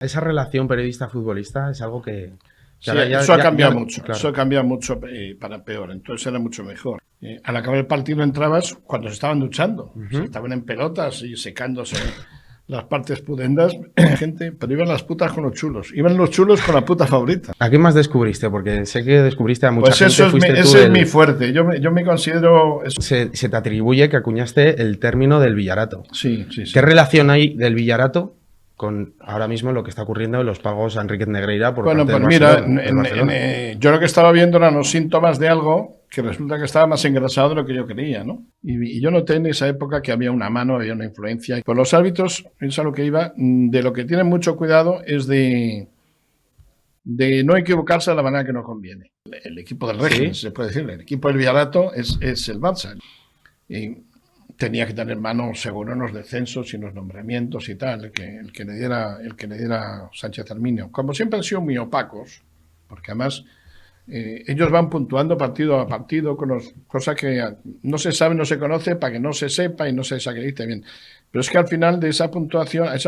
Esa relación periodista-futbolista es algo que Sí, ahora eso ha cambiado mucho, claro. eso ha cambiado mucho para peor, entonces era mucho mejor. Al acabar el partido entrabas cuando se estaban duchando, se Ujú. estaban en pelotas y secándose las partes pudendas, gente, pero iban las putas con los chulos, iban los chulos con la puta favorita. ¿A qué más descubriste? Porque sé que descubriste a mucha Pues gente, eso es fuiste tú ese es mi fuerte, yo me considero... Se te atribuye que acuñaste el término del villarato. Sí, sí, ¿Qué sí. relación hay del villarato con ahora mismo lo que está ocurriendo en los pagos a Enríquez Negreira por Bueno, parte pues mira, del Barcelona? yo lo que estaba viendo eran los síntomas de algo que resulta que estaba más engrasado de lo que yo creía, ¿no? Y yo noté en esa época que había una mano, había una influencia. Por los árbitros, es a lo que iba, de lo que tienen mucho cuidado es de no equivocarse de la manera que no conviene. El equipo del régimen, Sí. se puede decir, el equipo del Villarato es el Barça. Y tenía que tener mano seguro en los descensos y en los nombramientos y tal, el que le diera Sánchez Arminio. Como siempre han sido muy opacos, porque además ellos van puntuando partido a partido con cosas que no se sabe, no se conoce, para que no se sepa y no se desacredite bien. Pero es que al final de a esa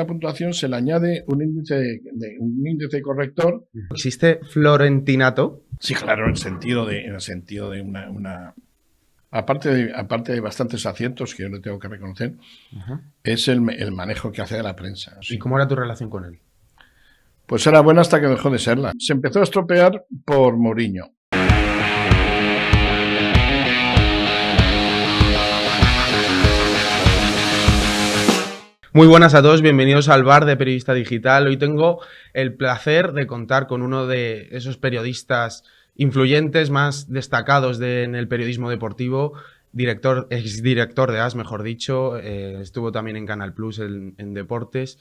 puntuación se le añade un índice corrector. ¿Existe Florentinato? Sí, claro, en el sentido de una aparte de bastantes aciertos que yo le tengo que reconocer, Ajá. es el manejo que hace de la prensa. ¿Y Sí. cómo era tu relación con él? Pues era buena hasta que dejó de serla. Se empezó a estropear por Mourinho. Muy buenas a todos, bienvenidos al bar de Periodista Digital. Hoy tengo el placer de contar con uno de esos periodistas influyentes más destacados en el periodismo deportivo, exdirector de AS, mejor dicho, estuvo también en Canal Plus en deportes.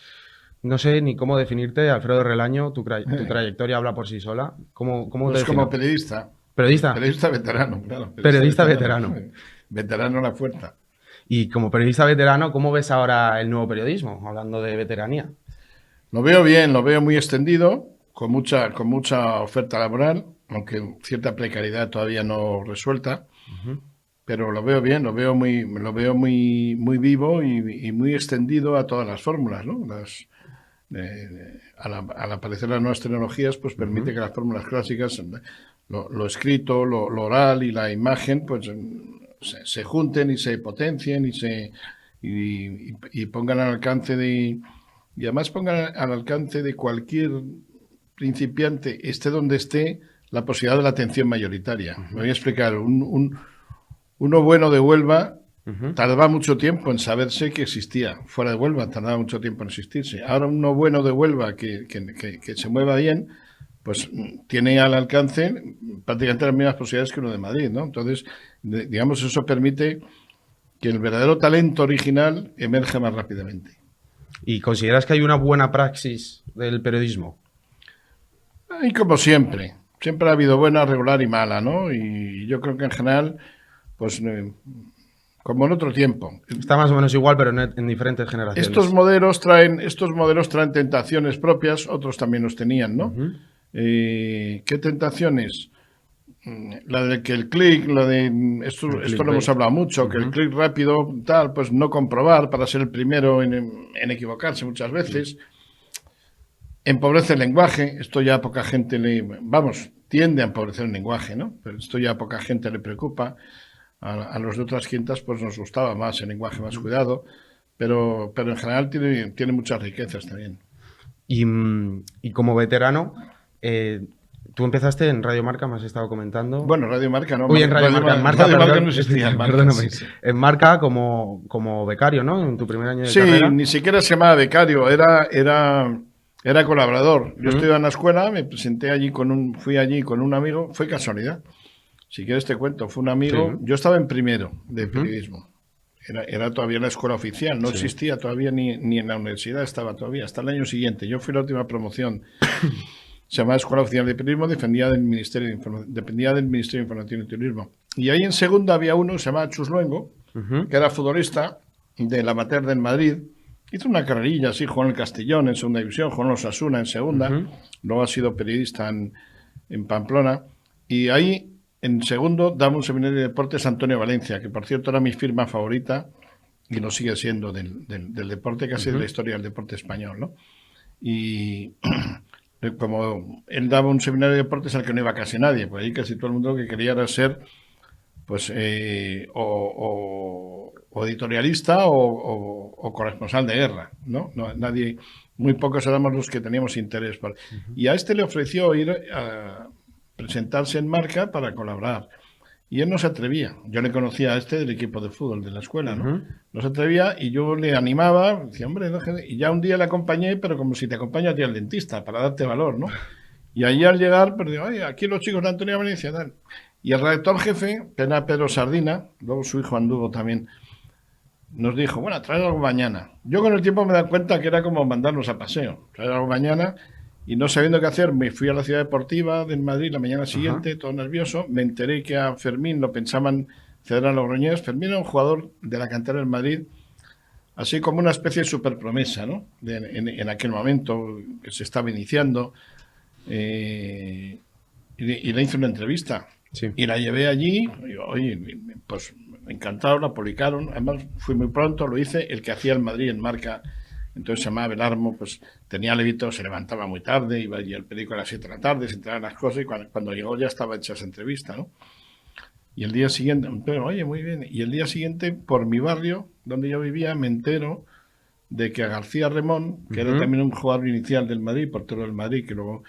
No sé ni cómo definirte, Alfredo Relaño, tu trayectoria habla por sí sola. ¿Cómo te Pues como defino? periodista, Periodista, periodista veterano, claro, periodista veterano. veterano a la fuerza. Y como periodista veterano, ¿cómo ves ahora el nuevo periodismo? Hablando de veteranía. Lo veo bien, lo veo muy extendido, con mucha oferta laboral, aunque cierta precariedad todavía no resuelta. Ujú. Pero lo veo bien, muy vivo y muy extendido a todas las fórmulas, ¿no? Al aparecer las nuevas tecnologías, pues permite Ujú. que las fórmulas clásicas, lo escrito, lo oral y la imagen, pues se junten y se potencien y pongan al alcance y además pongan al alcance de cualquier principiante, esté donde esté, la posibilidad de la atención mayoritaria. Me Ujú. voy a explicar. Uno bueno de Huelva Ujú. tardaba mucho tiempo en saberse que existía. Fuera de Huelva tardaba mucho tiempo en existirse. Ahora uno bueno de Huelva que se mueva bien, pues tiene al alcance prácticamente las mismas posibilidades que uno de Madrid, ¿no? Entonces, digamos, eso permite que el verdadero talento original emerja más rápidamente. ¿Y consideras que hay una buena praxis del periodismo? Y como siempre ha habido buena, regular y mala, ¿no? Y yo creo que en general, pues como en otro tiempo. Está más o menos igual, pero en diferentes generaciones. Estos modelos traen tentaciones propias, otros también los tenían, ¿no? Ujú. ¿Qué tentaciones? La de que el clic, El esto lo hemos clickbait. hablado mucho, que el Ujú. clic rápido, tal, pues no comprobar para ser el primero en equivocarse muchas veces. Empobrece el lenguaje, esto ya a poca gente tiende a empobrecer el lenguaje, ¿no? Pero esto ya a poca gente le preocupa. A los de otras quintas pues nos gustaba más el lenguaje más Ujú. cuidado, pero en general tiene muchas riquezas también. Y como veterano, eh, tú empezaste en Radio Marca, me has estado comentando. Bueno, Radio Marca no, Uy, en Radio Marca, en Marca, Radio Marca no perdón, existía, Marca, sí, perdóname. sí. En Marca como becario, ¿no? En tu primer año de Sí, carrera. ni siquiera se llamaba becario, era colaborador. Yo Ujú. estudiaba en la escuela, me presenté allí fui allí con un amigo, fue casualidad. Si quieres te cuento, fue un Sí. amigo, yo estaba en primero de Ujú. periodismo. Era todavía la escuela oficial, no Sí. existía todavía ni en la universidad estaba todavía, hasta el año siguiente. Yo fui la última promoción. Se llamaba Escuela Oficial de Periodismo, dependía del Ministerio de Información y Turismo. Y ahí en segunda había uno, se llamaba Chus Luengo, Ujú. que era futbolista del Amateur del Madrid. Hizo una carrerilla así, jugó en el Castellón en segunda división, jugó en los Osasuna en segunda. Ujú. Luego ha sido periodista en Pamplona. Y ahí, en segundo, daba un seminario de deportes Antonio Valencia, que por cierto era mi firma favorita y lo sigue siendo del deporte, casi de la Ujú. historia del deporte español, ¿no? y como él daba un seminario de deportes al que no iba casi nadie, pues ahí casi todo el mundo lo que quería era ser pues o editorialista o corresponsal de guerra, ¿no? Nadie, muy pocos éramos los que teníamos interés. Y a este le ofreció ir a presentarse en Marca para colaborar. Y él no se atrevía. Yo le conocía a este del equipo de fútbol de la escuela, ¿no? No se atrevía y yo le animaba, decía, hombre, no, y ya un día le acompañé, pero como si te acompaña a ti al dentista, para darte valor, ¿no? Y allí al llegar, pues digo, oye, aquí los chicos de Antonio Valencia, tal. Y el redactor jefe, Pena Pedro Sardina, luego su hijo anduvo también, nos dijo, bueno, traed algo mañana. Yo con el tiempo me he dado cuenta que era como mandarnos a paseo, traer algo mañana, y no sabiendo qué hacer, me fui a la ciudad deportiva del Madrid la mañana siguiente, todo nervioso, me enteré que a Fermín lo pensaban ceder a Logroñés. Fermín era un jugador de la cantera del Madrid, así como una especie de superpromesa, ¿no? En aquel momento, que se estaba iniciando, y le hice una entrevista. Sí. Y la llevé allí, y, oye, pues encantado, la publicaron, además fui muy pronto, lo hice, el que hacía el Madrid en Marca, entonces se llamaba Belarmo, pues tenía levito, se levantaba muy tarde, iba allí al periódico a las 7 de la tarde, se enteraban las cosas, y cuando llegó ya estaba hecha esa entrevista, ¿no? Y el día siguiente, pero oye, muy bien, y el día siguiente, por mi barrio, donde yo vivía, me entero de que a García Remón, que era también un jugador inicial del Madrid, portero del Madrid, que luego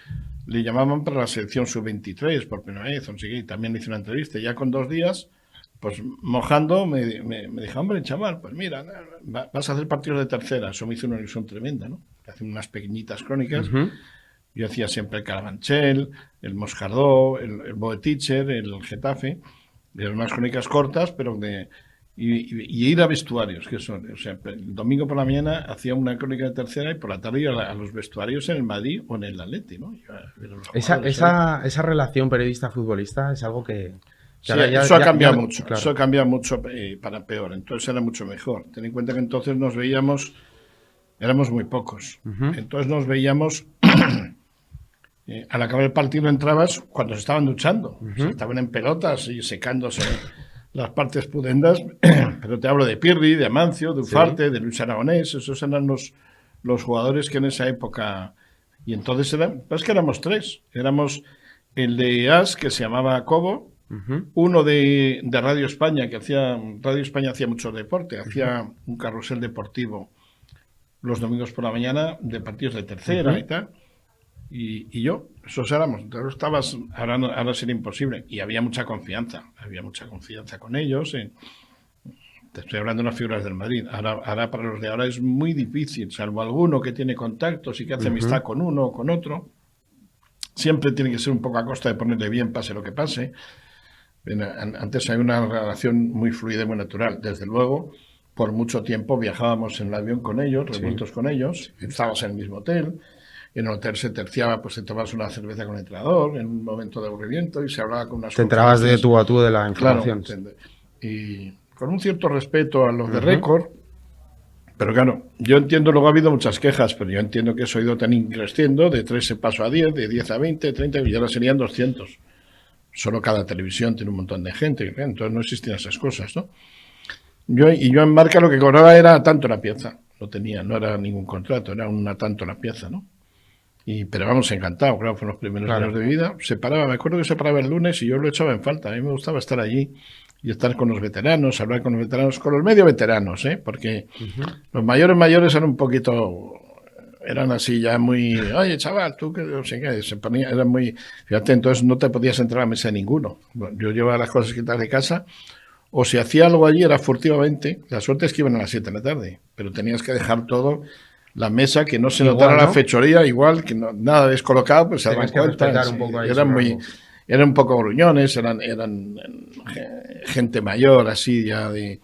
le llamaban para la selección sub-23 por primera vez, no sé qué, y también le hice una entrevista. Ya con 2 días, pues mojando, me dijo, hombre, chaval, pues mira, vas a hacer partidos de tercera. Eso me hizo una ilusión tremenda, ¿no? Hacen unas pequeñitas crónicas. Yo hacía siempre el Carabanchel, el Moscardó, el Boeticher, el Getafe, de unas crónicas cortas, pero y ir a vestuarios, que son, o sea, el domingo por la mañana hacía una crónica de tercera y por la tarde iba a los vestuarios en el Madrid o en el Atleti, ¿no? Esa relación periodista-futbolista es algo que sí, eso ha cambiado mucho, claro. Eso ha cambiado mucho para peor, entonces era mucho mejor. Ten en cuenta que entonces nos veíamos, éramos muy pocos, entonces nos veíamos, al acabar el partido entrabas cuando se estaban duchando, o sea, estaban en pelotas y secándose las partes pudendas, pero te hablo de Pirri, de Amancio, de Ufarte, de Luis Aragonés, esos eran los jugadores que en esa época, y entonces pues que éramos 3, éramos el de AS, que se llamaba Cobo, uno de Radio España, Radio España hacía mucho deporte, hacía un carrusel deportivo los domingos por la mañana de partidos de tercera y tal, y yo, esos éramos. Entonces estabas, ahora sería imposible, y había mucha confianza con ellos. Te estoy hablando de unas figuras del Madrid. Ahora para los de ahora es muy difícil, salvo alguno que tiene contactos y que hace amistad con uno o con otro. Siempre tiene que ser un poco a costa de ponerle bien, pase lo que pase. Antes hay una relación muy fluida y muy natural. Desde luego, por mucho tiempo viajábamos en el avión con ellos, revueltos con ellos, estábamos en el mismo hotel. En el hotel se terciaba, pues te tomabas una cerveza con el entrenador en un momento de aburrimiento y se hablaba con unas... Te enterabas de tú a tú de la información. Claro, y con un cierto respeto a los de récord, pero claro, yo entiendo, luego ha habido muchas quejas, pero yo entiendo que eso ha ido también creciendo, de 3 se pasó a 10, de 10 a 20, 30, y ahora serían 200. Solo cada televisión tiene un montón de gente, entonces no existían esas cosas, ¿no? Yo en Marca lo que cobraba era tanto la pieza, no era ningún contrato, era una tanto la pieza, ¿no? Pero vamos, encantado, claro, fueron los primeros años de vida. Me acuerdo que se paraba el lunes y yo lo echaba en falta. A mí me gustaba estar allí y estar con los veteranos, hablar con los veteranos, con los medio veteranos, porque los mayores eran un poquito, eran así ya muy, oye, chaval, tú que no sé qué, se ponía, eran muy, fíjate, entonces no te podías entrar a la mesa de ninguno. Bueno, yo llevaba las cosas quitadas de casa, o si hacía algo allí era furtivamente, la suerte es que iban a las 7 de la tarde, pero tenías que dejar todo. La mesa, que no se notara la fechoría, igual, que nada descolocado, pues se daban cuenta. Eran un poco gruñones, eran gente mayor, así ya de...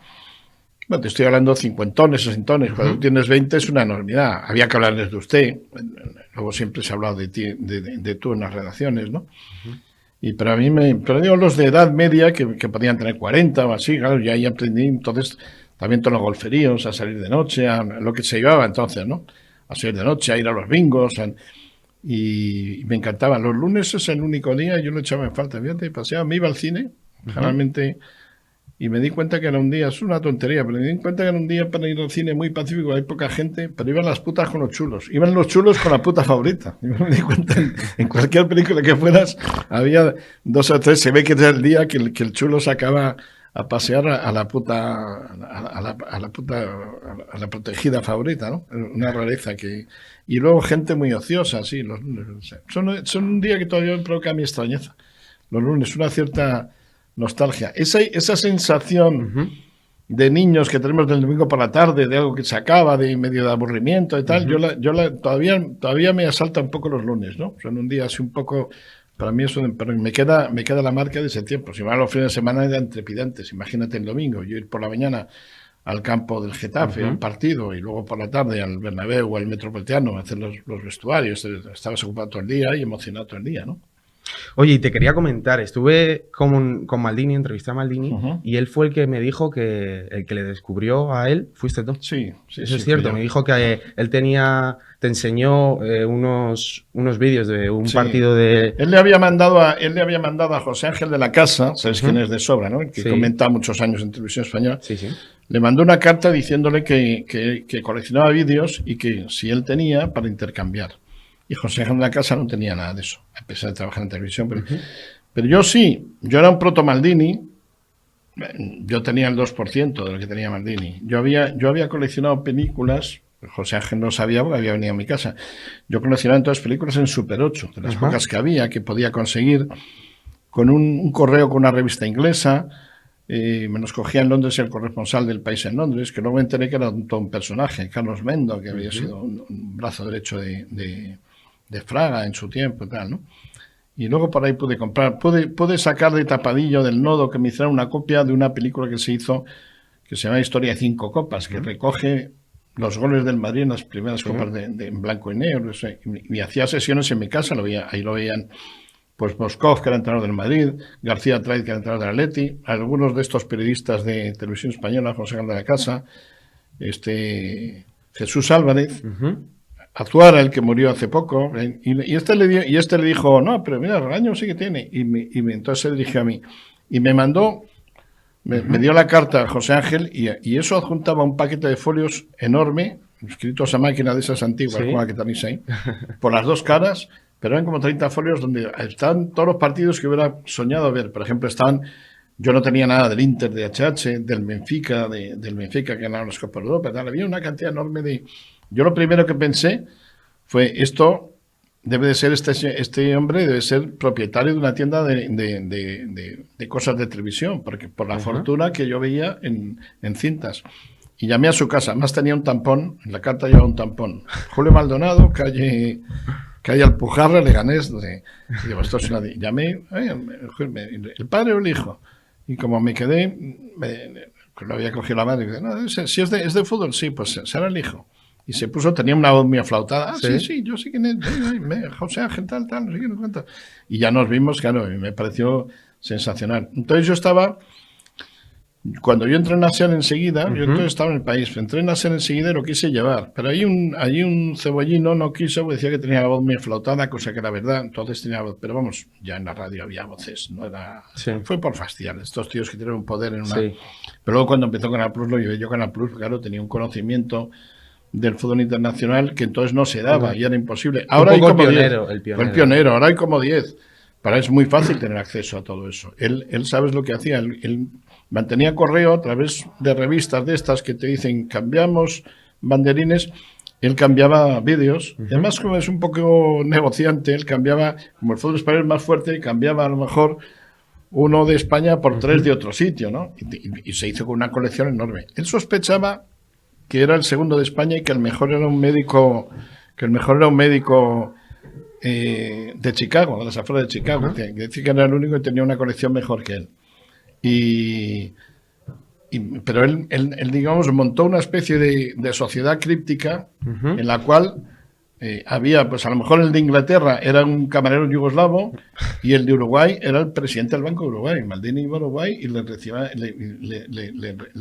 Bueno, te estoy hablando de 50, 60. Cuando tú tienes 20 es una enormidad. Había que hablarles de usted. Luego siempre se ha hablado de ti, de tú en las redacciones, ¿no? Pero a mí pero digo, los de edad media, que podían tener 40 o así, claro, ya ahí aprendí, entonces... También todos los golferíos, a salir de noche, a lo que se llevaba entonces, ¿no? A salir de noche, a ir a los bingos. Y me encantaban. Los lunes es el único día, yo lo echaba en falta. Fíjate, paseaba, me iba al cine. Generalmente y me di cuenta que era un día, es una tontería, pero me di cuenta que era un día para ir al cine muy pacífico, hay poca gente, pero iban las putas con los chulos. Iban los chulos con la puta favorita. Y me di cuenta, en cualquier película que fueras, había 2 o 3, se ve que era el día que el chulo sacaba a pasear a la puta, a la protegida favorita, ¿no? Una rareza que... Y luego gente muy ociosa, sí. Los lunes. Son un día que todavía provoca mi extrañeza. Los lunes, una cierta nostalgia. Esa sensación de niños que tenemos del domingo por la tarde, de algo que se acaba, de medio de aburrimiento y tal, todavía me asalta un poco los lunes, ¿no? Son un día así un poco... Para mí eso, pero me queda la marca de ese tiempo. Si van los fines de semana eran trepidantes. Imagínate el domingo, yo ir por la mañana al campo del Getafe, a un partido, y luego por la tarde al Bernabéu o al Metropolitano a hacer los vestuarios. Estabas ocupado todo el día y emocionado todo el día, ¿no? Oye, y te quería comentar, estuve con Maldini, entrevisté a Maldini, y él fue el que me dijo que el que le descubrió a él fuiste tú. Sí. Eso es cierto, me dijo que él te enseñó unos vídeos de un partido de... Él le había mandado a José Ángel de la Casa, sabes quién es de sobra, ¿no? Que comenta muchos años en Televisión Española. Sí. Le mandó una carta diciéndole que coleccionaba vídeos y que si él tenía para intercambiar. Y José Ángel de la Casa no tenía nada de eso, a pesar de trabajar en televisión. Pero yo sí, yo era un proto Maldini, yo tenía el 2% de lo que tenía Maldini. Yo había coleccionado películas, José Ángel no sabía porque había venido a mi casa. Yo coleccionaba entonces películas en Super 8, de las pocas que había, que podía conseguir con un correo con una revista inglesa. Me los cogía en Londres el corresponsal del País en Londres, que luego me enteré que era todo un personaje, Carlos Mendo, que había sido un brazo derecho de Fraga en su tiempo y tal, ¿no? Y luego por ahí pude sacar de tapadillo del nodo que me hicieran una copia de una película que se hizo, que se llama Historia de 5 copas, que recoge los goles del Madrid en las primeras copas en blanco y negro. Y hacía sesiones en mi casa, ahí lo veían pues Moscov, que era entrenador del Madrid, García Traid, que era entrenador del Atleti, algunos de estos periodistas de Televisión Española, José Ángel de la Casa, Jesús Álvarez, Azuara, el que murió hace poco, y este le dijo, no, pero mira, el año sí que tiene, entonces se dirigió a mí, y me mandó, me dio la carta a José Ángel, y eso adjuntaba un paquete de folios enorme, escritos a máquina de esas antiguas, como la que tenéis ahí, por las dos caras, pero eran como 30 folios donde están todos los partidos que hubiera soñado ver. Por ejemplo, yo no tenía nada del Inter, de HH, del Benfica que ganaron los Copas de Europa, tal. Había una cantidad enorme de... Yo lo primero que pensé fue, esto debe de ser, este hombre debe ser propietario de una tienda de cosas de televisión, porque por la fortuna que yo veía en cintas. Y llamé a su casa, además tenía un tampón, en la carta llevaba un tampón. Julio Maldonado, calle Alpujarra, Leganés. Digo, esto es una... Llamé, el padre o el hijo. Y como me quedé, lo había cogido la madre, y dije, no, si es de fútbol, sí, pues será el hijo. Y se puso, tenía una voz muy aflautada. Sí, yo sé quién es, José Ángel, tal, no sé qué, no cuento. Y ya nos vimos, claro, y me pareció sensacional. Entonces yo estaba... Cuando yo entré en ASEAN enseguida, yo entonces estaba en el país, entré en ASEAN enseguida y lo quise llevar, pero allí un cebollino no quiso, porque decía que tenía la voz muy aflautada, cosa que era verdad, entonces tenía voz, pero vamos, ya en la radio había voces, no era... Fue por fastidiar, estos tíos que tienen un poder en una... Pero luego cuando empezó Canal Plus, lo llevé yo Canal Plus, claro, tenía un conocimiento del fútbol internacional que entonces no se daba y era imposible. Ahora hay como 10. Fue el pionero, ahora hay como 10. Para él es muy fácil tener acceso a todo eso. Él ¿sabes lo que hacía? Él mantenía correo a través de revistas de estas que te dicen cambiamos banderines, él cambiaba vídeos. Además, como es un poco negociante, él cambiaba, como el fútbol español es más fuerte, cambiaba a lo mejor uno de España por 3 de otro sitio, ¿no? Y se hizo con una colección enorme. Él sospechaba que era el segundo de España y que el mejor era un médico, de Chicago, de las afueras de Chicago, que decía que era el único que tenía una colección mejor que él. Pero él, digamos, montó una especie de sociedad críptica en la cual había, pues a lo mejor el de Inglaterra era un camarero yugoslavo y el de Uruguay era el presidente del Banco de Uruguay. Maldini iba a Uruguay y le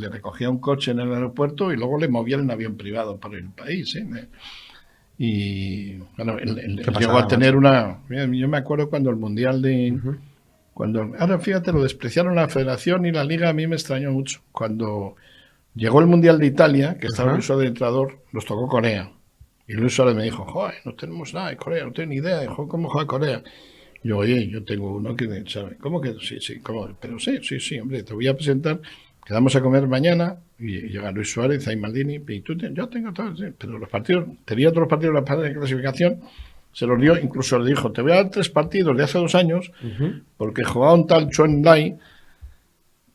recogía un coche en el aeropuerto y luego le movían en avión privado por el país, Y bueno, él llegó a tener una... Yo me acuerdo cuando el Mundial Ahora fíjate, lo despreciaron la Federación y la Liga, a mí me extrañó mucho. Cuando llegó el Mundial de Italia, que estaba Luis Suárez de entrenador, nos tocó Corea. Y Luis Suárez me dijo, joder, no tenemos nada de Corea, no tengo ni idea de cómo juega Corea. Yo, oye, yo tengo uno que sabe. ¿Cómo que? Sí, ¿cómo? Pero sí, hombre, te voy a presentar. Quedamos a comer mañana y llega Luis Suárez, hay Maldini, y yo tengo todo, sí. Pero los partidos, tenía otros partidos en la fase de clasificación, se los dio, incluso le dijo, te voy a dar 3 partidos de hace 2 años, porque jugaba un tal Chuen Lai,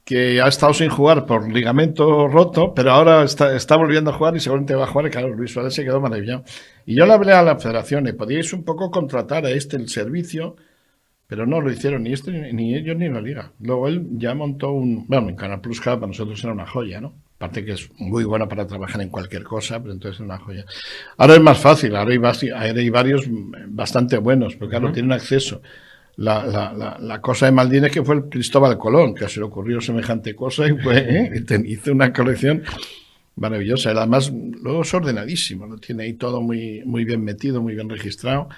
que ha estado sin jugar por ligamento roto, pero ahora está volviendo a jugar y seguramente va a jugar. Y claro, Luis Suárez se quedó maravillado. Y yo le hablé a la federación, podíais un poco contratar a el servicio, pero no lo hicieron ni ni ellos ni la liga. Luego él ya montó en Canal Plus, claro, para nosotros era una joya, ¿no? Aparte que es muy bueno para trabajar en cualquier cosa, pero entonces es una joya. Ahora es más fácil, ahora hay varios bastante buenos, porque claro, tienen acceso. La cosa de Maldini es que fue el Cristóbal Colón, que se le ocurrió semejante cosa y hizo una colección maravillosa. Además, luego es ordenadísimo, lo tiene ahí todo muy, muy bien metido, muy bien registrado.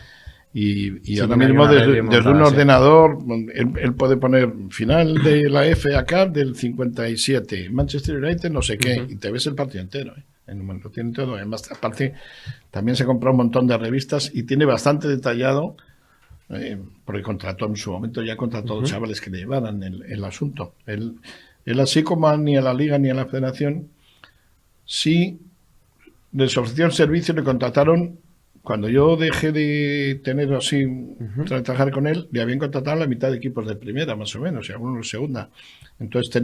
Y ahora mismo desde un ordenador, él puede poner final de la FA Cup del 57, Manchester United no sé qué, y te ves el partido entero. Lo tiene todo. Además, aparte, también se compró un montón de revistas y tiene bastante detallado, porque contrató en su momento, ya contrató chavales que le llevaran el asunto. Él así como ni a la Liga ni a la Federación, sí les ofreció el servicio, le contrataron. Cuando yo dejé de tener así, trabajar con él, le habían contratado la mitad de equipos de primera, más o menos, y algunos de segunda. Entonces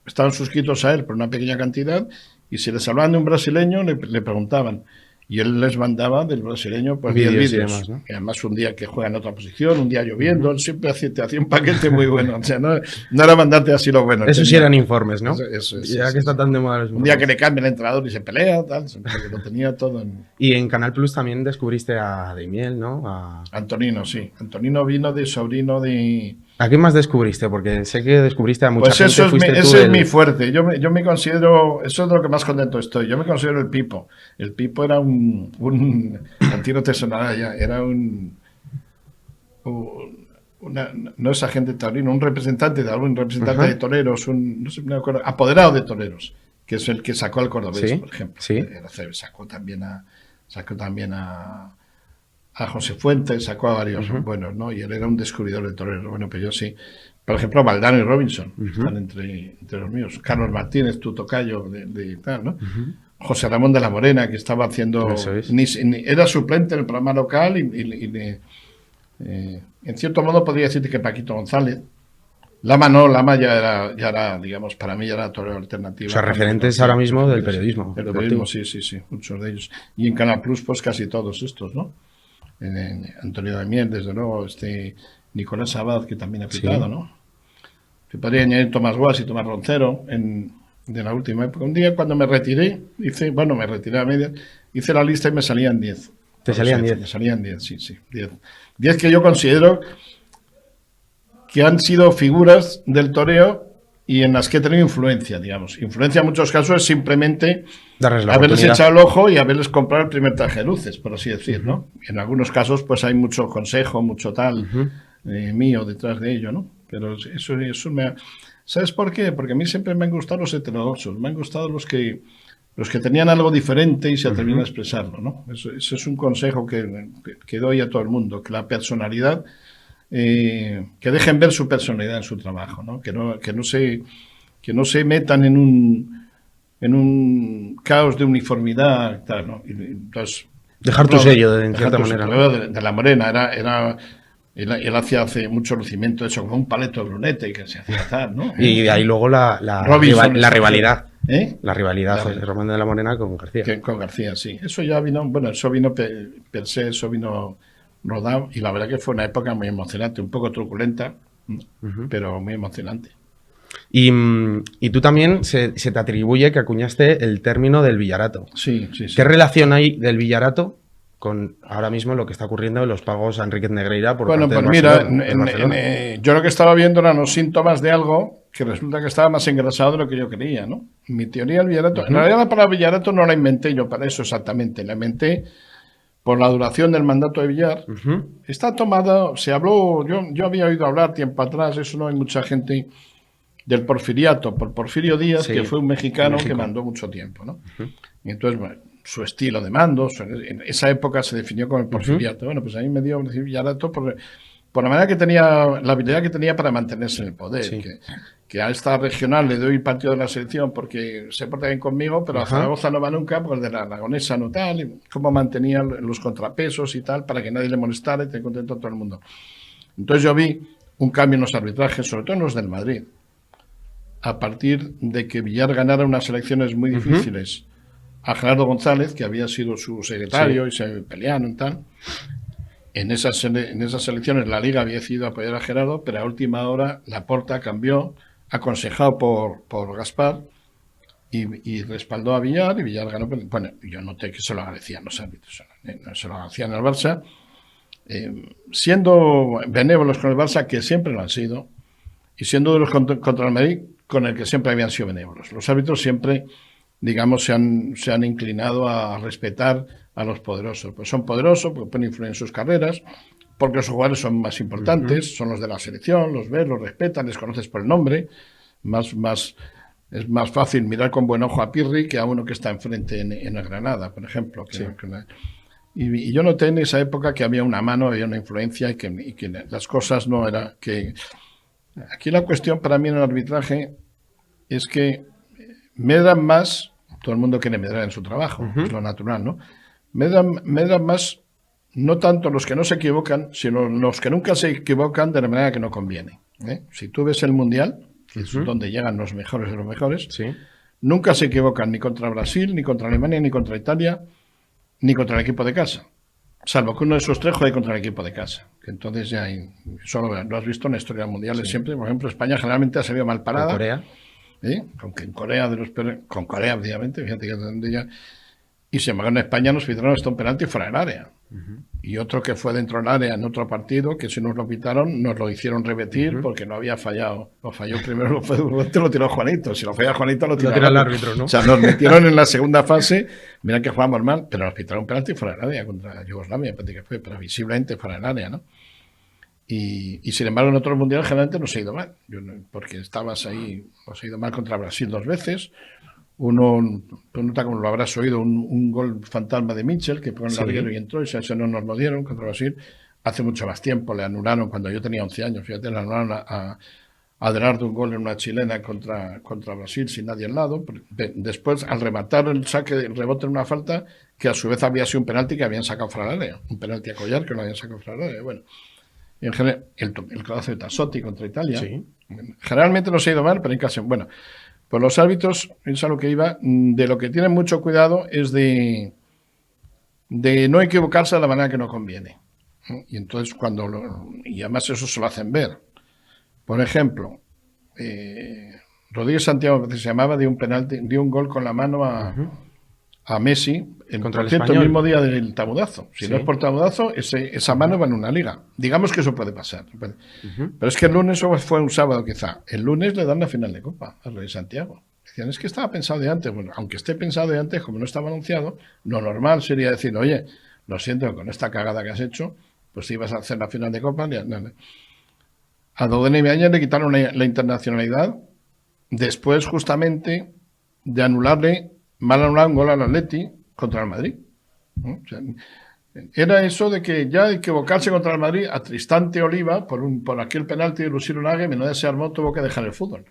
estaban suscritos a él por una pequeña cantidad, y si les hablaban de un brasileño, le preguntaban. Y él les mandaba del brasileño pues 10 vídeos. Y demás, ¿no? Y además un día que juega en otra posición, un día lloviendo, él siempre te hacía un paquete muy bueno. O sea, no era mandarte así lo bueno. Eso sí eran informes, ¿no? Eso ya que está tan de moda los informes. Un día que le cambia el entrenador y se pelea, tal, porque lo tenía todo en... Y en Canal Plus también descubriste a Daimiel, ¿no? Antonino, sí. Antonino vino de sobrino de... ¿A qué más descubriste? Porque sé que descubriste a mucha gente. Pues ese es mi fuerte. Yo me considero, eso es de lo que más contento estoy. Yo me considero el Pipo. El Pipo era a ti no te sonará ya, era no es agente taurino, un representante de toreros, no sé, me acuerdo, apoderado de toreros, que es el que sacó al cordobés, por ejemplo. Sí. Sacó también a José Fuentes, sacó a varios buenos, ¿no? Y él era un descubridor de toreros. Bueno, pues yo sí. Por ejemplo, Valdano y Robinson están entre los míos. Carlos Martínez, tu tocayo de tal, ¿no? José Ramón de la Morena, que estaba haciendo... Era suplente en el programa local y en cierto modo podría decirte que Paquito González. Lama ya era, digamos, para mí ya era torero alternativo. O sea, referentes ahora mismo del periodismo. Del periodismo, sí, muchos de ellos. Y en Canal Plus, pues casi todos estos, ¿no? Antonio Daimiel, desde luego, Nicolás Abad, que también ha pitado, ¿no? Se podría añadir Tomás Guas y Tomás Roncero de la última época. Un día cuando me retiré, me retiré a medias, hice la lista y me salían 10. ¿Te salían 10? Me salían 10, sí, 10. 10 que yo considero que han sido figuras del toreo y en las que he tenido influencia, digamos. Influencia en muchos casos es simplemente haberles echado el ojo y haberles comprado el primer traje de luces, por así decir, ¿no? Y en algunos casos pues hay mucho consejo, mucho tal mío detrás de ello, ¿no? Pero eso me ha... ¿Sabes por qué? Porque a mí siempre me han gustado los heterodoxos, me han gustado los que tenían algo diferente y se atrevían a expresarlo, ¿no? Eso es un consejo que doy a todo el mundo, que la personalidad... que dejen ver su personalidad en su trabajo, ¿no? Que no se metan en un caos de uniformidad, tal, ¿no? Entonces, dejar tu sello, en cierta manera, ¿no? De la Morena él hacía hace mucho lucimiento eso como un paleto de brunete que se hacía tal, ¿no? Y de ahí luego la rivalidad. La rivalidad José Román de la Morena con García. Con García, sí. Eso ya vino, eso vino per se, eso vino rodado, y la verdad que fue una época muy emocionante, un poco truculenta, pero muy emocionante. Y tú también se te atribuye que acuñaste el término del villarato. Sí. ¿Qué relación hay del villarato con ahora mismo lo que está ocurriendo en los pagos a Enríquez Negreira por parte del Barcelona? Yo lo que estaba viendo eran los síntomas de algo que resulta que estaba más engrasado de lo que yo creía, ¿no? Mi teoría del villarato, en realidad la palabra villarato no la inventé yo para eso exactamente, la inventé por la duración del mandato de Villar. Está tomada, se habló, yo había oído hablar tiempo atrás, eso no hay mucha gente, del porfiriato, por Porfirio Díaz, que fue un mexicano que mandó mucho tiempo, ¿no? Y entonces, bueno, su estilo de mando, en esa época se definió como el porfiriato. Bueno, pues a mí me dio Villarato por la manera que tenía, la habilidad que tenía para mantenerse en el poder. Que a esta regional le doy partido de la selección porque se porta bien conmigo, pero a Zaragoza no va nunca, porque de la aragonesa no tal, y cómo mantenía los contrapesos y tal, para que nadie le molestara y te contento a todo el mundo. Entonces yo vi un cambio en los arbitrajes, sobre todo en los del Madrid, a partir de que Villar ganara unas elecciones muy difíciles a Gerardo González, que había sido su secretario y se pelearon y tal. En esas elecciones la Liga había decidido apoyar a Gerardo, pero a última hora Laporta cambió, aconsejado por Gaspar, y respaldó a Villar, y Villar ganó. Bueno, yo noté que se lo agradecían los árbitros, se lo agradecían al Barça, siendo benévolos con el Barça, que siempre lo han sido, y siendo de los contra el Madrid, con el que siempre habían sido benévolos. Los árbitros siempre, digamos, se han inclinado a respetar a los poderosos. Pues son poderosos porque pueden influir en sus carreras, porque los jugadores son más importantes, son los de la selección, los ves, los respetan, les conoces por el nombre. Es más fácil mirar con buen ojo a Pirri que a uno que está enfrente en el Granada, por ejemplo. Y yo noté en esa época que había una mano, había una influencia y que las cosas no eran... Aquí la cuestión para mí en el arbitraje es que medran más, todo el mundo quiere medrar en su trabajo, es lo natural, ¿no? Medran más, no tanto los que no se equivocan, sino los que nunca se equivocan de la manera que no conviene. Si tú ves el Mundial, que es donde llegan los mejores de los mejores, nunca se equivocan ni contra Brasil, ni contra Alemania, ni contra Italia, ni contra el equipo de casa. Salvo que uno de esos tres juegue contra el equipo de casa. Que entonces ya solo lo has visto en la historia mundial siempre. Por ejemplo, España generalmente ha salido mal parada. ¿Con Corea? Aunque en Corea de los peores, con Corea, obviamente, fíjate que donde ya. Y sin embargo, en España nos pitaron hasta un penalti fuera del área. Y otro que fue dentro del área en otro partido, que si nos lo pitaron, nos lo hicieron repetir porque no había fallado. Lo falló primero, lo tiró Juanito. Si lo falla Juanito, lo tiró el árbitro, ¿no? O sea, nos metieron en la segunda fase. Mira que jugamos mal, pero nos pitaron un penalti fuera del área contra Yugoslavia, que fue, pero visiblemente fuera del área, ¿no? Y sin embargo, en otros mundiales generalmente nos ha ido mal. Porque estabas ahí, nos ha ido mal contra Brasil 2 veces. Uno, como lo habrás oído, un gol fantasma de Mitchell, que pegó en el larguero y entró, y ese no nos lo dieron contra Brasil. Hace mucho más tiempo le anularon, cuando yo tenía 11 años, fíjate, le anularon a Adelardo un gol en una chilena contra Brasil sin nadie al lado. Después, al rematar el saque, el rebote en una falta, que a su vez había sido un penalti que habían sacado fuera del área, un penalti a Collar que lo habían sacado fuera del área. Bueno, y en general, el colazo de Tassotti contra Italia. Generalmente no se ha ido mal, pero en caso, bueno. Pues los árbitros, es a lo que iba, de lo que tienen mucho cuidado es de no equivocarse de la manera que no conviene. Y entonces y además eso se lo hacen ver. Por ejemplo, Rodríguez Santiago, a veces se llamaba, dio un gol con la mano a Messi, contra el mismo día del tabudazo. Si no es por tabudazo, esa mano va en una liga. Digamos que eso puede pasar. Pero es que el lunes, o fue un sábado quizá, el lunes le dan la final de Copa a Rodríguez Santiago. Decían, es que estaba pensado de antes. Bueno, aunque esté pensado de antes, como no estaba anunciado, lo normal sería decir, oye, lo siento, con esta cagada que has hecho, pues si ibas a hacer la final de Copa. A Dodene y Meaña le quitaron la internacionalidad después justamente de anularle mal anular un gol al Atleti contra el Madrid. O sea, era eso de que ya equivocarse contra el Madrid, a Tristante Oliva, por aquel penalti de Lucilo Lague, menuda se armó, tuvo que dejar el fútbol.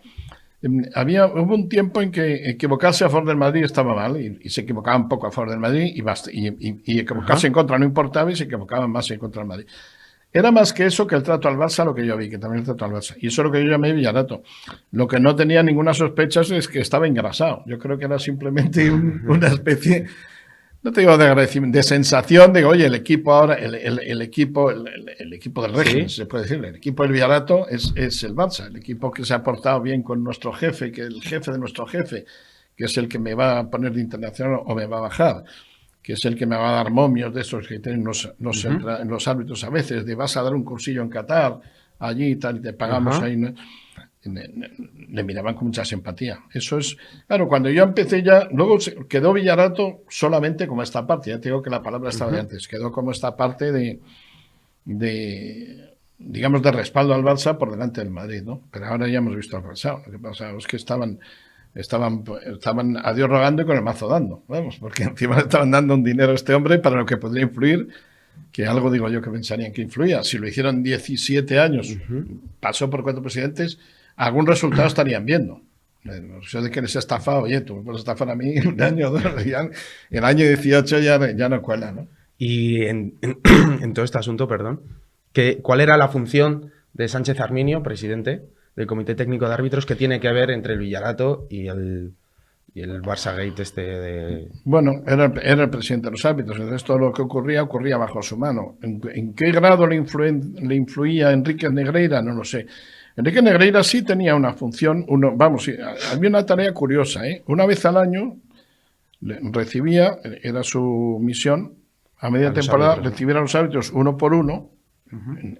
Hubo un tiempo en que equivocarse a favor del Madrid estaba mal, y se equivocaba un poco a favor del Madrid, y equivocarse en contra no importaba, y se equivocaban más en contra del Madrid. Era más que eso que el trato al Barça, lo que yo vi, que también el trato al Barça. Y eso es lo que yo llamé Villarato. Lo que no tenía ninguna sospecha es que estaba engrasado. Yo creo que era simplemente una especie, no te digo de agradecimiento, de sensación de, oye, el equipo ahora, el equipo del régimen, se puede decir, el equipo del Villarato es el Barça, el equipo que se ha portado bien con nuestro jefe, que el jefe de nuestro jefe, que es el que me va a poner de internacional o me va a bajar, que es el que me va a dar momios de esos que tienen los árbitros a veces, de vas a dar un cursillo en Qatar, allí y tal, y te pagamos ahí, ¿no? le miraban con mucha simpatía. Eso es, claro, cuando yo empecé ya, luego quedó Villarato solamente como esta parte, ya te digo que la palabra estaba de antes, quedó como esta parte digamos, de respaldo al Barça por delante del Madrid, ¿no? Pero ahora ya hemos visto el pasado. Lo que pasa es que estaban a Dios rogando y con el mazo dando, vamos, porque encima le estaban dando un dinero a este hombre para lo que podría influir, que algo digo yo que pensarían que influía. Si lo hicieron 17 años, pasó por 4 presidentes, algún resultado estarían viendo. Eso de que les he estafado, oye, tú me puedes estafar a mí un año, ya, el año 18 ya no cuela, ¿no? Y en todo este asunto, perdón, ¿cuál era la función de Sánchez Arminio, presidente del Comité Técnico de Árbitros, que tiene que ver entre el Villarato y el Barça Gate de... Bueno, era el presidente de los árbitros, entonces todo lo que ocurría bajo su mano. ¿En qué grado le influía Enrique Negreira? No lo sé. Enrique Negreira sí tenía una función, había una tarea curiosa, ¿eh? Una vez al año recibía, era su misión, a media temporada, recibir a los árbitros uno por uno,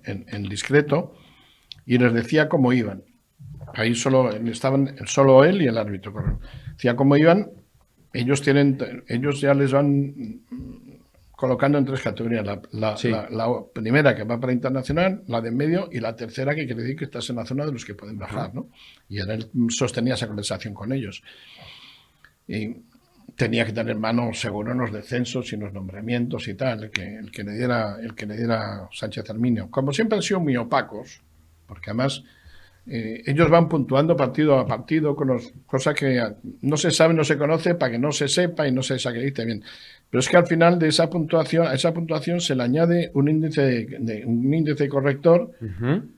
en discreto, y les decía cómo iban. Ahí estaban solo él y el árbitro. Decía cómo iban. Ellos ya les van colocando en 3 categorías. La primera, que va para internacional, la de en medio, y la tercera, que quiere decir que estás en la zona de los que pueden bajar, ¿no? Y él sostenía esa conversación con ellos. Y tenía que tener mano seguro en los descensos y en los nombramientos y tal, el que le diera Sánchez Arminio. Como siempre han sido muy opacos, porque además ellos van puntuando partido a partido con cosas que no se sabe, no se conoce, para que no se sepa y no se desacredite bien. Pero es que al final de a esa puntuación se le añade un índice corrector,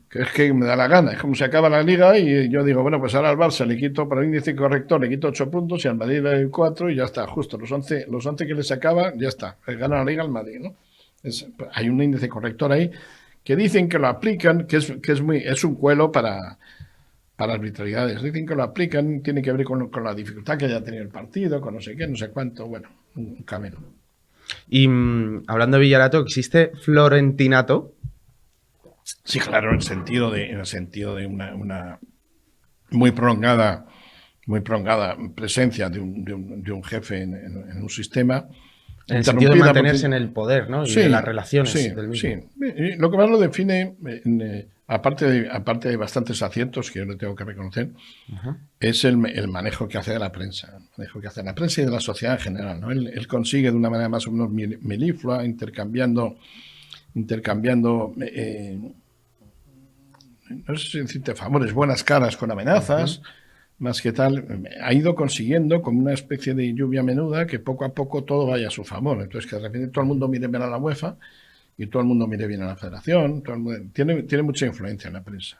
que es que me da la gana. Es como se acaba la liga y yo digo, bueno, pues ahora al Barça le quito para el índice corrector, le quito 8 puntos y al Madrid le doy 4 y ya está, justo. Los 11 que le sacaba, ya está. Gana la liga al Madrid, ¿no? Hay un índice corrector ahí que dicen que lo aplican, que es un cuelo para arbitrariedades. Dicen que lo aplican, tiene que ver con la dificultad que haya tenido el partido, con no sé qué, no sé cuánto, bueno, un camino. Y hablando de Villarato, ¿existe Florentinato? Sí, claro, en el sentido de una muy prolongada presencia de un jefe en un sistema. En el sentido de mantenerse en el poder, ¿no? Y de las relaciones del mismo. Sí. Lo que más lo define, aparte de bastantes aciertos que yo le tengo que reconocer, es el manejo que hace de la prensa. El manejo que hace de la prensa y de la sociedad en general, ¿no? Él consigue de una manera más o menos meliflua, intercambiando no sé si decirte favores, buenas caras con amenazas. Más que tal, ha ido consiguiendo como una especie de lluvia menuda que poco a poco todo vaya a su favor. Entonces, que de repente todo el mundo mire bien a la UEFA y todo el mundo mire bien a la Federación. Tiene mucha influencia en la prensa.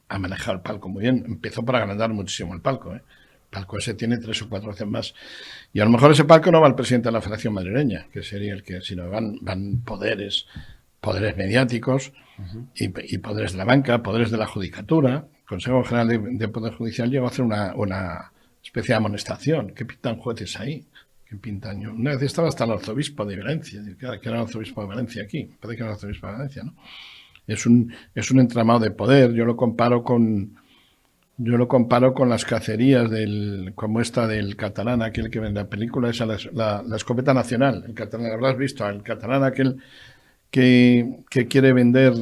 Ha manejado el palco muy bien. Empezó por agrandar muchísimo el palco, ¿eh? El palco ese tiene 3 o 4 veces más. Y a lo mejor ese palco no va al presidente de la Federación Madrileña, que sería el que, sino van poderes mediáticos y poderes de la banca, poderes de la judicatura. El Consejo General de Poder Judicial llegó a hacer una especie de amonestación. ¿Qué pintan jueces ahí? ¿Qué pintan? Una vez estaba hasta el arzobispo de Valencia, que era el arzobispo de Valencia aquí, parece que era el arzobispo de Valencia, ¿no? Es un entramado de poder. Yo lo comparo con las cacerías como esta del catalán, aquel que en la película esa, la escopeta nacional. El catalán, habrás visto, el catalán aquel que quiere vender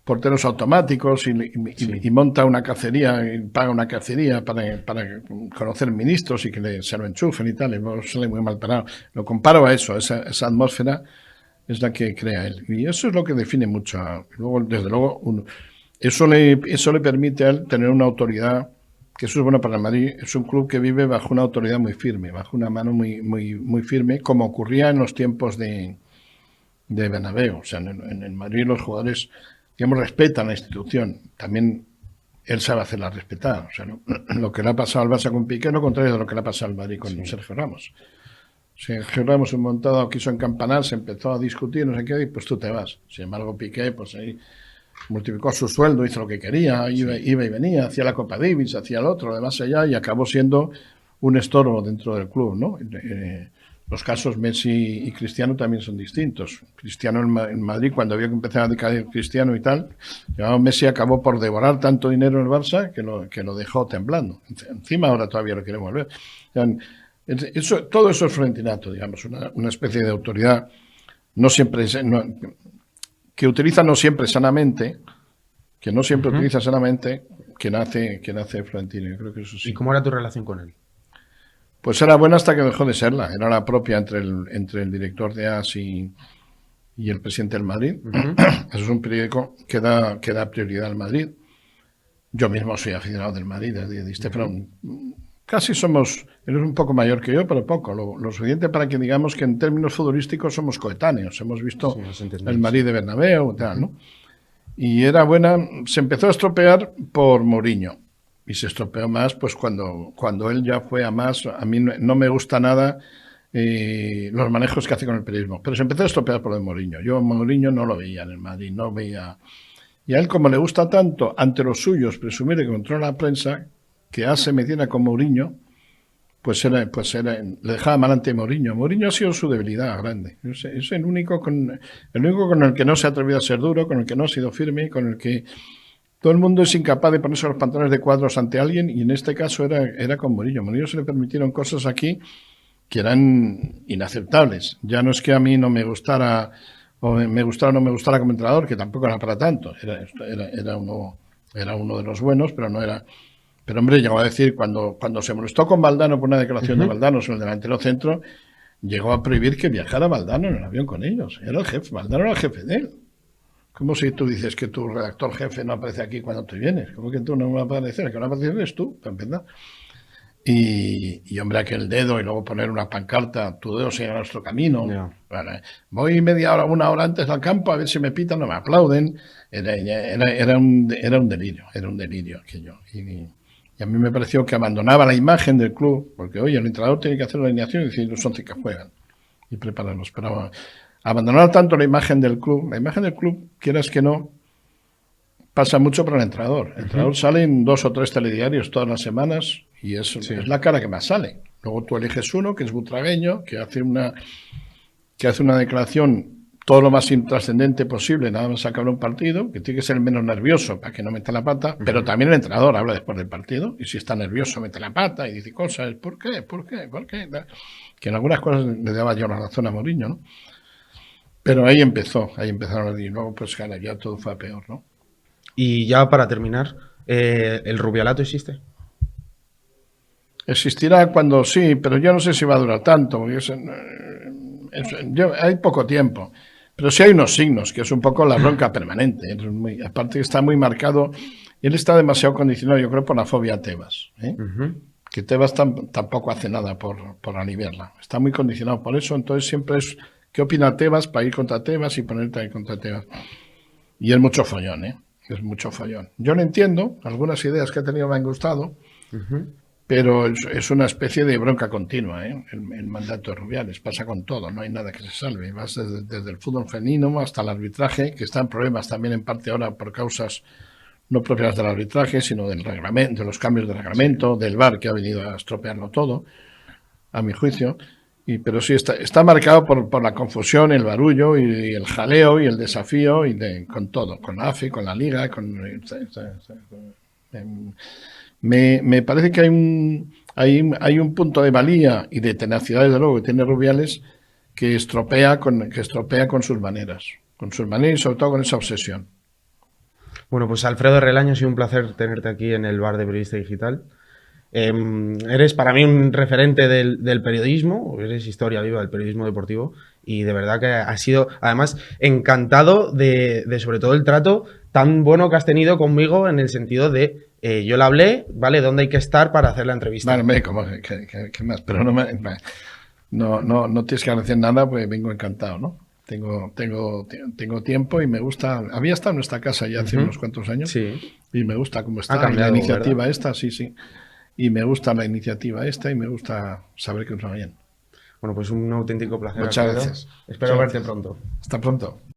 porteros automáticos y monta una cacería y paga una cacería para conocer ministros y que se lo enchufen y tal, y luego sale muy mal parado. Lo comparo a eso, esa atmósfera es la que crea él. Y eso es lo que define mucho. Luego, desde luego, eso le permite a él tener una autoridad, que eso es bueno para el Madrid. Es un club que vive bajo una autoridad muy firme, bajo una mano muy, muy, muy firme, como ocurría en los tiempos de Bernabéu. O sea, en el Madrid los jugadores, digamos, respetan la institución. También él sabe hacerla respetar. O sea, lo que le ha pasado al Barça con Piqué, lo contrario de lo que le ha pasado al Madrid con Sergio Ramos. Sergio Ramos, un montado, quiso encampanarse, se empezó a discutir, no sé qué, y pues tú te vas. Sin embargo, Piqué, pues ahí multiplicó su sueldo, hizo lo que quería, iba y venía, hacía la Copa Davis, hacía el otro, además allá, y acabó siendo un estorbo dentro del club, ¿no? Los casos Messi y Cristiano también son distintos. Cristiano en Madrid, cuando vio que empezaba a decaer Cristiano y tal, Messi acabó por devorar tanto dinero en el Barça que lo dejó temblando. Encima ahora todavía lo quiere volver. Todo eso es florentinato, digamos, una especie de autoridad no siempre que utiliza no siempre sanamente, que no siempre utiliza sanamente, que nace Florentino. Yo creo que eso sí. ¿Y cómo era tu relación con él? Pues era buena hasta que dejó de serla. Era la propia entre el director de AS y el presidente del Madrid. Eso es un periódico que da prioridad al Madrid. Yo mismo soy aficionado del Madrid, pero casi somos, él es un poco mayor que yo, pero poco. Lo suficiente para que digamos que en términos futbolísticos somos coetáneos. Hemos visto el Madrid de Bernabéu y tal, ¿no? Y era buena, se empezó a estropear por Mourinho. Y se estropeó más pues cuando él ya fue a más. A mí no me gusta nada los manejos que hace con el periodismo. Pero se empezó a estropear por el Mourinho. Yo Mourinho no lo veía en el Madrid, no veía. Y a él, como le gusta tanto ante los suyos presumir que controla la prensa, que se metiera con Mourinho, pues le dejaba mal ante Mourinho. Mourinho ha sido su debilidad grande. Es el único con el que no se ha atrevido a ser duro, con el que no ha sido firme, con el que todo el mundo es incapaz de ponerse los pantalones de cuadros ante alguien, y en este caso era con Mourinho. Mourinho se le permitieron cosas aquí que eran inaceptables. Ya no es que a mí no me gustara, o me gustara o no me gustara como entrenador, que tampoco era para tanto. Era uno de los buenos, pero no era. Pero hombre, llegó a decir, cuando se molestó con Valdano por una declaración de Valdano sobre el delantero centro, llegó a prohibir que viajara Valdano en el avión con ellos. Era el jefe, Valdano era el jefe de él. ¿Cómo si tú dices que tu redactor jefe no aparece aquí cuando tú vienes? ¿Cómo que tú no vas a aparecer? El que no aparece eres tú, para empezar. Y hombre, aquel dedo y luego poner una pancarta, tu dedo sigue nuestro camino. Yeah. Vale. Voy media hora, una hora antes al campo a ver si me pitan, no me aplauden. Era un delirio aquello. Y a mí me pareció que abandonaba la imagen del club, porque oye, el entrenador tiene que hacer la alineación y decir los 11 que juegan y prepararlos. Pero abandonar tanto la imagen del club, quieras que no, pasa mucho para el entrenador. El entrenador sale en 2 o 3 telediarios todas las semanas y es la cara que más sale. Luego tú eliges uno que es butragueño, que hace una declaración todo lo más intrascendente posible, nada más acabar un partido, que tiene que ser el menos nervioso para que no meta la pata, pero también el entrenador habla después del partido, y si está nervioso mete la pata y dice cosas, ¿por qué? Que en algunas cosas le daba yo la razón a Mourinho, ¿no? Pero ahí empezaron a decir, luego pues claro, ya todo fue a peor, ¿no? Y ya para terminar, ¿el Rubialato existe? Existirá cuando sí, pero yo no sé si va a durar tanto, porque hay poco tiempo. Pero sí hay unos signos, que es un poco la bronca permanente. Aparte está muy marcado, y él está demasiado condicionado, yo creo, por la fobia a Tebas. Que Tebas tampoco hace nada por aliviarla. Está muy condicionado por eso, entonces siempre es ¿qué opina Tebas para ir contra Tebas y ponerte ahí contra Tebas? Y es mucho follón, es mucho follón. Yo lo entiendo, algunas ideas que he tenido me han gustado, pero es una especie de bronca continua, el mandato de Rubiales. Pasa con todo, no hay nada que se salve. Vas desde el fútbol femenino hasta el arbitraje, que está en problemas también en parte ahora por causas no propias del arbitraje, sino del reglamento, de los cambios de reglamento, del VAR, que ha venido a estropearlo todo, a mi juicio. Pero sí está marcado por la confusión, el barullo y el jaleo y el desafío con todo, con la AFE, con la Liga, me parece que hay un punto de valía y de tenacidad, desde luego, que tiene Rubiales, que estropea con sus maneras y sobre todo con esa obsesión. Bueno, pues Alfredo Relaño, ha sido un placer tenerte aquí en el bar de Periodista Digital. Eres para mí un referente del periodismo, eres historia viva del periodismo deportivo, y de verdad que has sido, además, encantado de sobre todo el trato tan bueno que has tenido conmigo, en el sentido de yo le hablé, ¿vale? ¿Dónde hay que estar para hacer la entrevista? Vale, ¿qué más? Pero no tienes que agradecer nada, pues vengo encantado, ¿no? Tengo tiempo y me gusta. Había estado en nuestra casa ya hace unos cuantos años, sí. Y me gusta cómo está. Ha cambiado, la iniciativa, ¿verdad? Esta, sí. Y me gusta la iniciativa esta y me gusta saber que nos va bien. Bueno, pues un auténtico placer. Muchas gracias. Espero verte pronto. Hasta pronto.